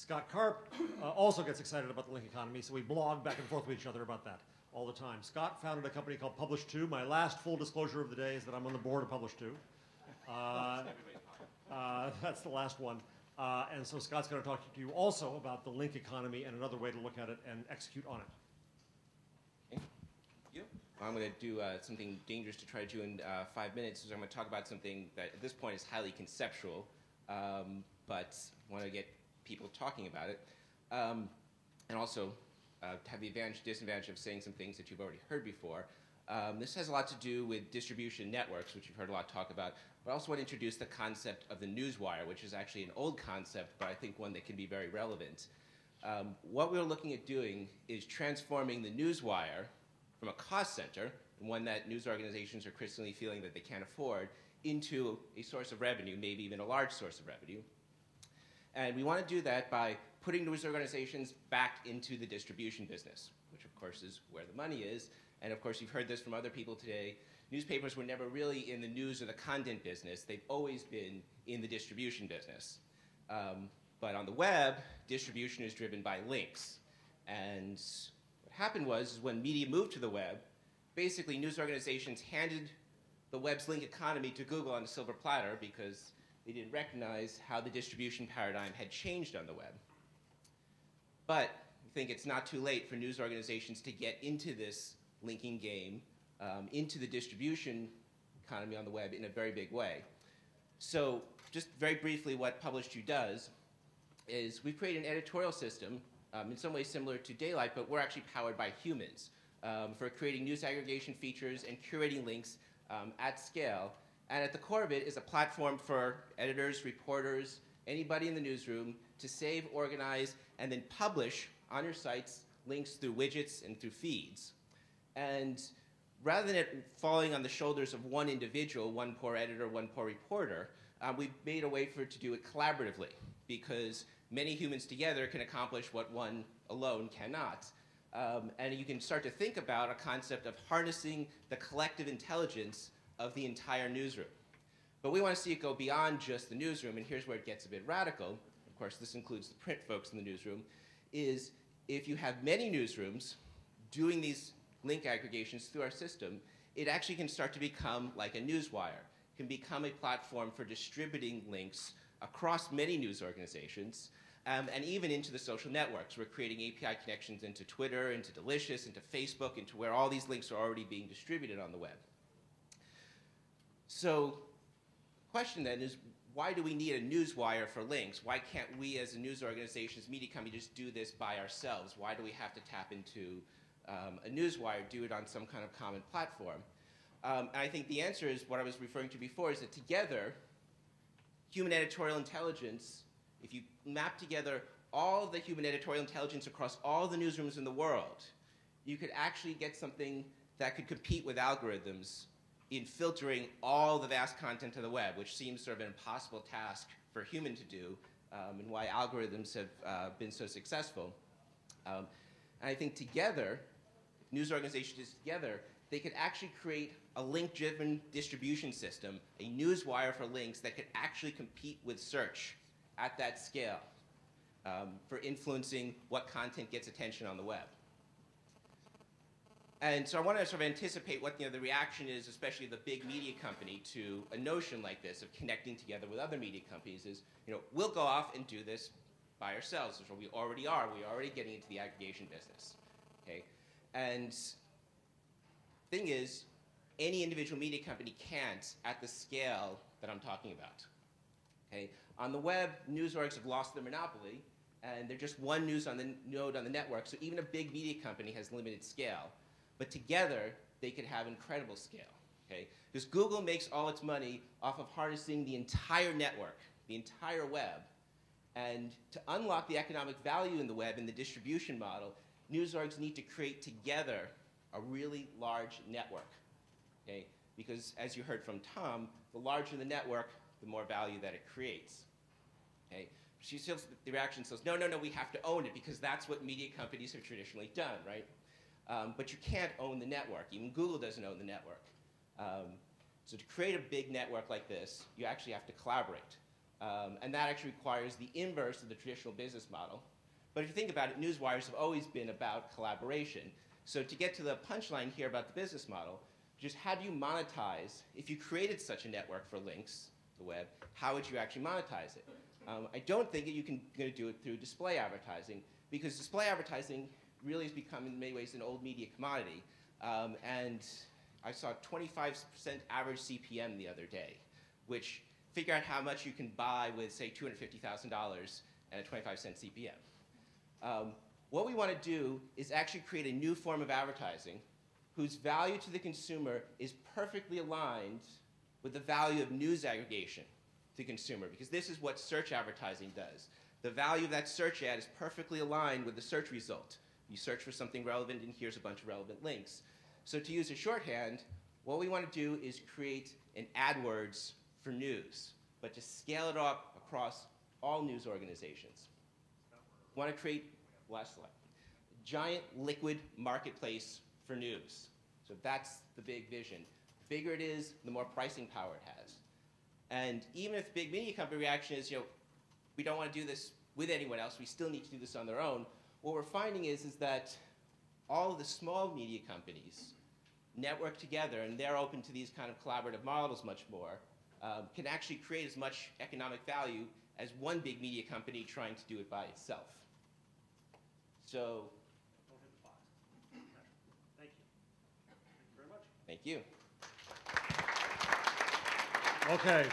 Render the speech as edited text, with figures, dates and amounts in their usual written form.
Scott Karp also gets excited about the link economy, so we blog back and forth with each other about that all the time. Scott founded a company called Publish2. My last full disclosure of the day is that I'm on the board of Publish2. That's the last one. And so Scott's going to talk to you also about the link economy and another way to look at it and execute on it. Okay. Yep. I'm going to do something dangerous to try to do in 5 minutes. So I'm going to talk about something that at this point is highly conceptual, but want to get people talking about it. And also have the advantage, disadvantage of saying some things that you've already heard before. This has a lot to do with distribution networks, which you've heard a lot talk about, but I also want to introduce the concept of the newswire, which is actually an old concept, but I think one that can be very relevant. What we're looking at doing is transforming the newswire from a cost center, one that news organizations are increasingly feeling that they can't afford, into a source of revenue, maybe even a large source of revenue. And we want to do that by putting news organizations back into the distribution business, which of course is where the money is. And of course, you've heard this from other people today. Newspapers were never really in the news or the content business. They've always been in the distribution business. But on the web, distribution is driven by links. And what happened was when media moved to the web, basically news organizations handed the web's link economy to Google on a silver platter because they didn't recognize how the distribution paradigm had changed on the web. But I think it's not too late for news organizations to get into this linking game, into the distribution economy on the web in a very big way. So just very briefly, what Publish2 does is we create an editorial system, in some ways similar to Daylight, but we're actually powered by humans for creating news aggregation features and curating links at scale. And at the core of it is a platform for editors, reporters, anybody in the newsroom to save, organize, and then publish on your sites links through widgets and through feeds. And rather than it falling on the shoulders of one individual, one poor editor, one poor reporter, we've made a way for it to do it collaboratively, because many humans together can accomplish what one alone cannot. And you can start to think about a concept of harnessing the collective intelligence of the entire newsroom. But we want to see it go beyond just the newsroom, and here's where it gets a bit radical. Of course, this includes the print folks in the newsroom, is if you have many newsrooms doing these link aggregations through our system, it actually can start to become like a newswire. It can become a platform for distributing links across many news organizations, and even into the social networks. We're creating API connections into Twitter, into Delicious, into Facebook, into where all these links are already being distributed on the web. So the question then is, why do we need a newswire for links? Why can't we as a news organization, as a media company, just do this by ourselves? Why do we have to tap into a newswire, do it on some kind of common platform? And I think the answer is what I was referring to before, is that together, human editorial intelligence, if you map together all the human editorial intelligence across all the newsrooms in the world, you could actually get something that could compete with algorithms in filtering all the vast content of the web, which seems sort of an impossible task for a human to do, and why algorithms have been so successful. And I think together, news organizations together, they could actually create a link-driven distribution system, a newswire for links that could actually compete with search at that scale for influencing what content gets attention on the web. And so I want to sort of anticipate what the reaction is, especially the big media company, to a notion like this of connecting together with other media companies. Is, we'll go off and do this by ourselves, which we already are. We're already getting into the aggregation business. Okay? And the thing is, any individual media company can't at the scale that I'm talking about. Okay? On the web, news orgs have lost their monopoly, and they're just one news on the node on the network, so even a big media company has limited scale. But together, they could have incredible scale. Okay? Because Google makes all its money off of harnessing the entire network, the entire web. And to unlock the economic value in the web in the distribution model, news orgs need to create together a really large network. Okay? Because as you heard from Tom, the larger the network, the more value that it creates. Okay? The reaction says, no, we have to own it because that's what media companies have traditionally done, right? But you can't own the network. Even Google doesn't own the network. So to create a big network like this, you actually have to collaborate. And that actually requires the inverse of the traditional business model. But if you think about it, newswires have always been about collaboration. So to get to the punchline here about the business model, just how do you monetize, if you created such a network for links, the web, how would you actually monetize it? I don't think that you're going to do it through display advertising, because display advertising really has become, in many ways, an old media commodity. And I saw 25% average CPM the other day, which figure out how much you can buy with, say, $250,000 at a 25-cent CPM. What we want to do is actually create a new form of advertising whose value to the consumer is perfectly aligned with the value of news aggregation to the consumer, because this is what search advertising does. The value of that search ad is perfectly aligned with the search result. You search for something relevant, and here's a bunch of relevant links. So to use a shorthand, what we want to do is create an AdWords for news, but to scale it up across all news organizations. We want to create, last slide, a giant liquid marketplace for news. So that's the big vision. The bigger it is, the more pricing power it has. And even if the big media company reaction is, we don't want to do this with anyone else, we still need to do this on their own, what we're finding is that all of the small media companies network together, and they're open to these kind of collaborative models much more, can actually create as much economic value as one big media company trying to do it by itself. So, Don't hit the box. Thank you. Thank you very much. thank you. Okay.